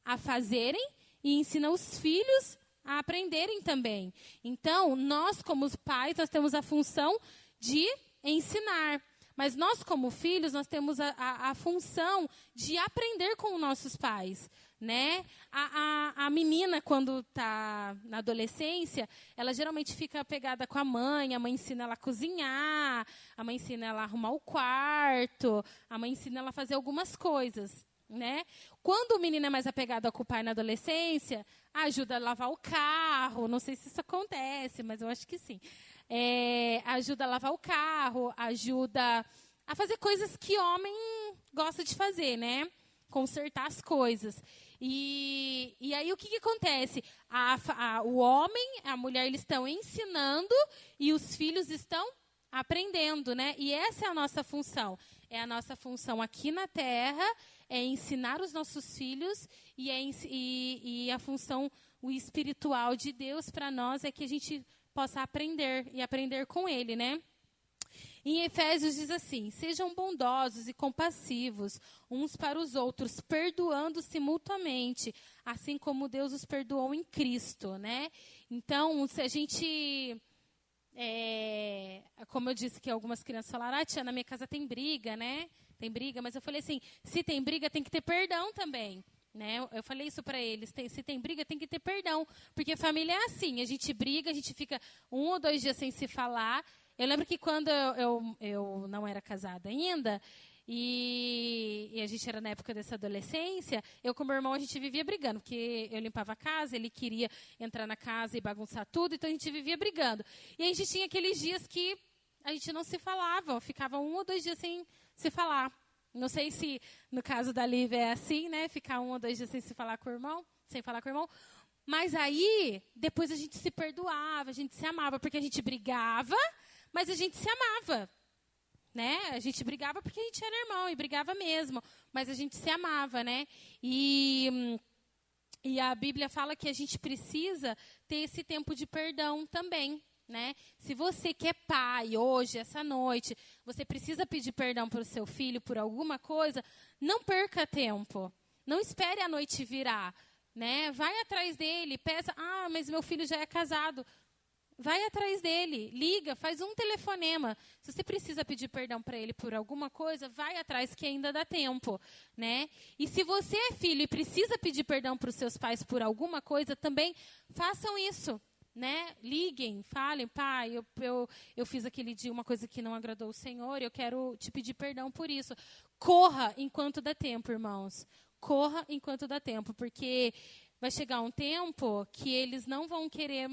a fazerem e ensina os filhos a aprenderem também. Então, nós como pais, nós temos a função de ensinar. Mas nós como filhos, nós temos a função de aprender com os nossos pais, né? A menina, quando está na adolescência, ela geralmente fica apegada com a mãe ensina ela a cozinhar, a mãe ensina ela a arrumar o quarto, a mãe ensina ela a fazer algumas coisas, né? Quando o menino é mais apegado com o pai na adolescência, ajuda a lavar o carro, não sei se isso acontece, mas eu acho que sim. Ajuda a lavar o carro, ajuda a fazer coisas que homem gosta de fazer, né? Consertar as coisas. E aí o que acontece? O homem, a mulher, eles estão ensinando e os filhos estão aprendendo, né? E essa é a nossa função. É a nossa função aqui na Terra, é ensinar os nossos filhos e a função o espiritual de Deus para nós é que a gente possa aprender e aprender com Ele, né? Em Efésios diz assim: sejam bondosos e compassivos uns para os outros, perdoando-se mutuamente, assim como Deus os perdoou em Cristo, né? Então, se a gente... como eu disse que algumas crianças falaram, tia, na minha casa tem briga, né? Tem briga, mas eu falei assim, se tem briga, tem que ter perdão também. Né? Eu falei isso para eles, se tem briga, tem que ter perdão. Porque família é assim, a gente briga, a gente fica 1 ou 2 dias sem se falar. Eu lembro que quando eu não era casada ainda, e a gente era na época dessa adolescência, eu com meu irmão, a gente vivia brigando, porque eu limpava a casa, ele queria entrar na casa e bagunçar tudo, então a gente vivia brigando. E a gente tinha aqueles dias que a gente não se falava, ficava 1 ou 2 dias sem se falar. Não sei se no caso da Lívia é assim, né? Ficar 1 ou 2 dias sem falar com o irmão. Mas aí, depois a gente se perdoava, a gente se amava, porque a gente brigava, mas a gente se amava. Né? A gente brigava porque a gente era irmão, e brigava mesmo, mas a gente se amava, né? E a Bíblia fala que a gente precisa ter esse tempo de perdão também. Né? Se você que é pai hoje, essa noite, você precisa pedir perdão para o seu filho por alguma coisa, não perca tempo. Não espere a noite virar. Né? Vai atrás dele, peça, mas meu filho já é casado. Vai atrás dele, liga, faz um telefonema. Se você precisa pedir perdão para ele por alguma coisa, vai atrás que ainda dá tempo, né? E se você é filho e precisa pedir perdão para os seus pais por alguma coisa, também façam isso, né? Liguem, falem, pai, eu fiz aquele dia uma coisa que não agradou o Senhor, eu quero te pedir perdão por isso. Corra enquanto dá tempo, irmãos. Corra enquanto dá tempo, porque vai chegar um tempo que eles não vão querer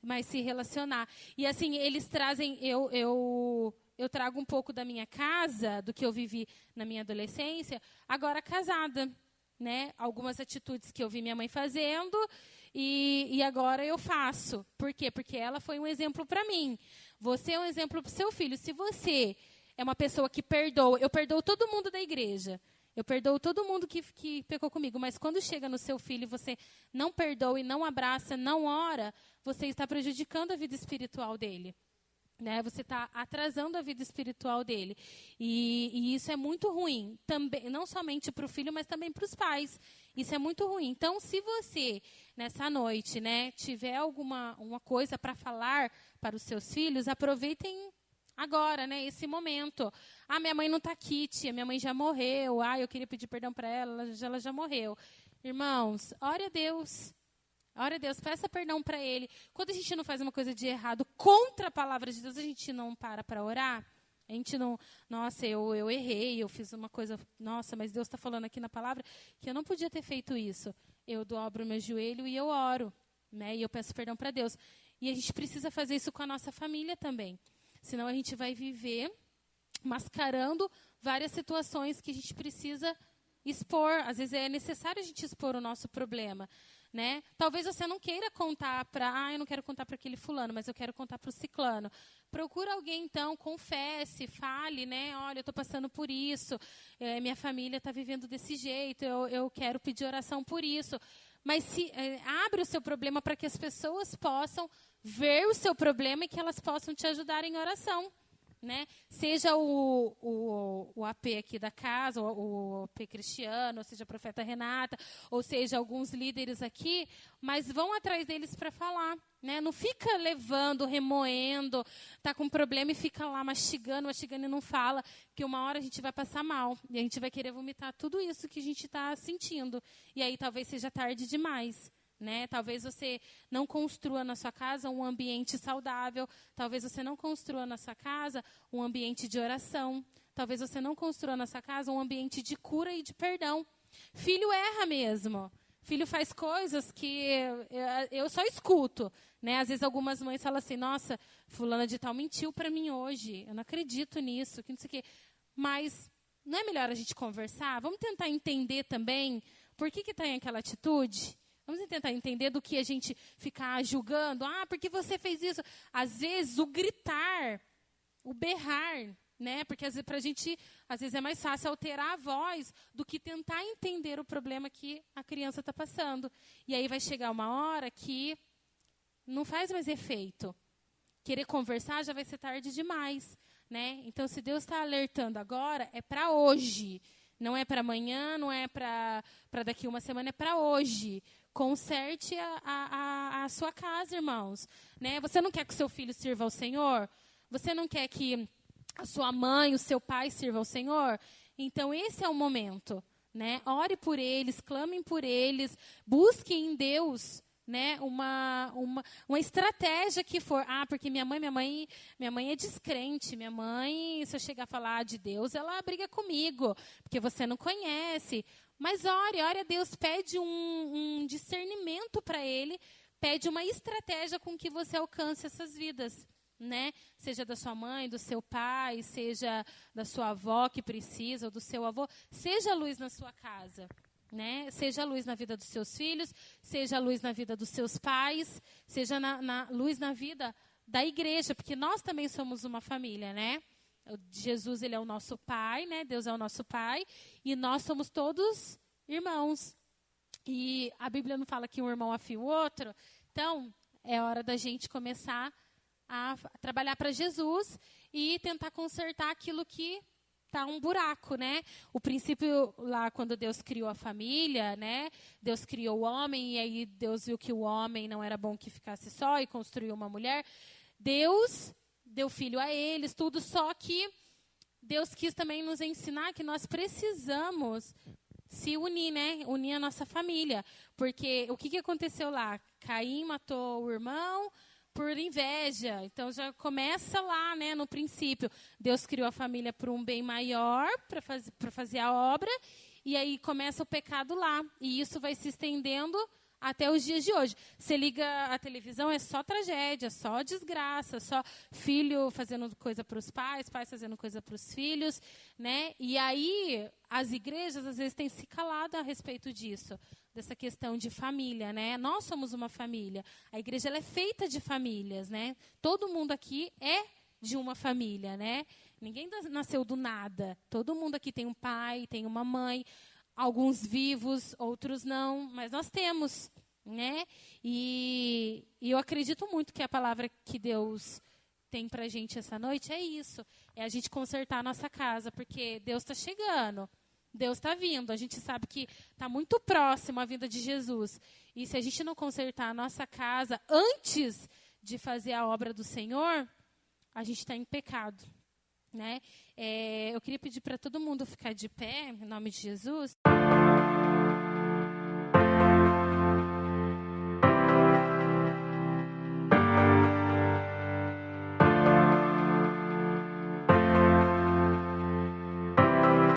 mais se relacionar. E assim, eles trazem, eu trago um pouco da minha casa, do que eu vivi na minha adolescência, agora casada, né? Algumas atitudes que eu vi minha mãe fazendo e agora eu faço. Por quê? Porque ela foi um exemplo para mim. Você é um exemplo para o seu filho. Se você é uma pessoa que perdoa, eu perdoo todo mundo da igreja. Eu perdoo todo mundo que pecou comigo, mas quando chega no seu filho e você não perdoa e não abraça, não ora, você está prejudicando a vida espiritual dele. Né? Você está atrasando a vida espiritual dele. E isso é muito ruim, também, não somente para o filho, mas também para os pais. Isso é muito ruim. Então, se você, nessa noite, né, tiver uma coisa para falar para os seus filhos, aproveitem agora, né, esse momento. Ah, minha mãe não está aqui, tia, minha mãe já morreu. Ah, eu queria pedir perdão para ela já morreu. Irmãos, ore a Deus. Ore a Deus, peça perdão para Ele. Quando a gente não faz uma coisa de errado contra a palavra de Deus, a gente não para orar. A gente não, nossa, eu errei, eu fiz uma coisa, nossa, mas Deus está falando aqui na palavra que eu não podia ter feito isso. Eu dobro o meu joelho e eu oro, né, e eu peço perdão para Deus. E a gente precisa fazer isso com a nossa família também. Senão a gente vai viver mascarando várias situações que a gente precisa expor. Às vezes é necessário a gente expor o nosso problema, né? Talvez você não queira contar para, eu não quero contar para aquele fulano, mas eu quero contar para o ciclano. Procura alguém, então, confesse, fale, né? Olha, eu estou passando por isso, minha família está vivendo desse jeito, eu quero pedir oração por isso. Mas abre o seu problema para que as pessoas possam ver o seu problema e que elas possam te ajudar em oração. Né? Seja o AP aqui da casa, o AP Cristiano, ou seja a Profeta Renata, ou seja alguns líderes aqui, mas vão atrás deles para falar. Né? Não fica levando, remoendo, está com problema e fica lá mastigando e não fala, que uma hora a gente vai passar mal e a gente vai querer vomitar tudo isso que a gente está sentindo. E aí talvez seja tarde demais. Né? Talvez você não construa na sua casa um ambiente saudável, talvez você não construa na sua casa um ambiente de oração, talvez você não construa na sua casa um ambiente de cura e de perdão. Filho erra mesmo, filho faz coisas que eu só escuto. Né? Às vezes algumas mães falam assim, nossa, fulana de tal mentiu para mim hoje, eu não acredito nisso, que não sei o quê. Mas não é melhor a gente conversar? Vamos tentar entender também por que está em aquela atitude? Vamos tentar entender do que a gente ficar julgando. Ah, porque você fez isso? Às vezes, o gritar, o berrar, né? Porque para a gente, às vezes, é mais fácil alterar a voz do que tentar entender o problema que a criança está passando. E aí vai chegar uma hora que não faz mais efeito. Querer conversar já vai ser tarde demais. Né? Então, se Deus está alertando agora, é para hoje. Não é para amanhã, não é para daqui uma semana, é para hoje. Conserte a sua casa, irmãos. Né? Você não quer que o seu filho sirva ao Senhor? Você não quer que a sua mãe, o seu pai sirva ao Senhor? Então, esse é o momento. Né? Ore por eles, clamem por eles, busquem em Deus, né, uma estratégia que for. Ah, porque minha mãe é descrente. Minha mãe, se eu chegar a falar de Deus, ela briga comigo, porque você não conhece. Mas ore a Deus, pede um discernimento para Ele, pede uma estratégia com que você alcance essas vidas. Né? Seja da sua mãe, do seu pai, seja da sua avó que precisa, ou do seu avô, seja a luz na sua casa. Né? Seja a luz na vida dos seus filhos, seja a luz na vida dos seus pais, seja na luz na vida da igreja, porque nós também somos uma família, né? Jesus, ele é o nosso pai, né? Deus é o nosso pai, e nós somos todos irmãos. E a Bíblia não fala que um irmão afia o outro, então é hora da gente começar a trabalhar para Jesus e tentar consertar aquilo que tá um buraco, né? O princípio lá, quando Deus criou a família, né? Deus criou o homem, e aí Deus viu que o homem não era bom que ficasse só e construiu uma mulher. Deus deu filho a eles, tudo, só que Deus quis também nos ensinar que nós precisamos se unir, né? Unir a nossa família. Porque o que aconteceu lá? Caim matou o irmão por inveja. Então já começa lá, né, no princípio. Deus criou a família para um bem maior, para fazer a obra, e aí começa o pecado lá. E isso vai se estendendo até os dias de hoje. Você liga a televisão, é só tragédia, só desgraça, só filho fazendo coisa para os pais, pais fazendo coisa para os filhos, né? E aí as igrejas às vezes têm se calado a respeito disso, dessa questão de família, né? Nós somos uma família. A igreja ela é feita de famílias, né? Todo mundo aqui é de uma família, né? Ninguém nasceu do nada. Todo mundo aqui tem um pai, tem uma mãe. Alguns vivos, outros não, mas nós temos, né? E eu acredito muito que a palavra que Deus tem para a gente essa noite é isso. É a gente consertar a nossa casa, porque Deus está chegando, Deus está vindo. A gente sabe que está muito próximo a vinda de Jesus. E se a gente não consertar a nossa casa antes de fazer a obra do Senhor, a gente está em pecado. Né? Eu queria pedir para todo mundo ficar de pé, em nome de Jesus.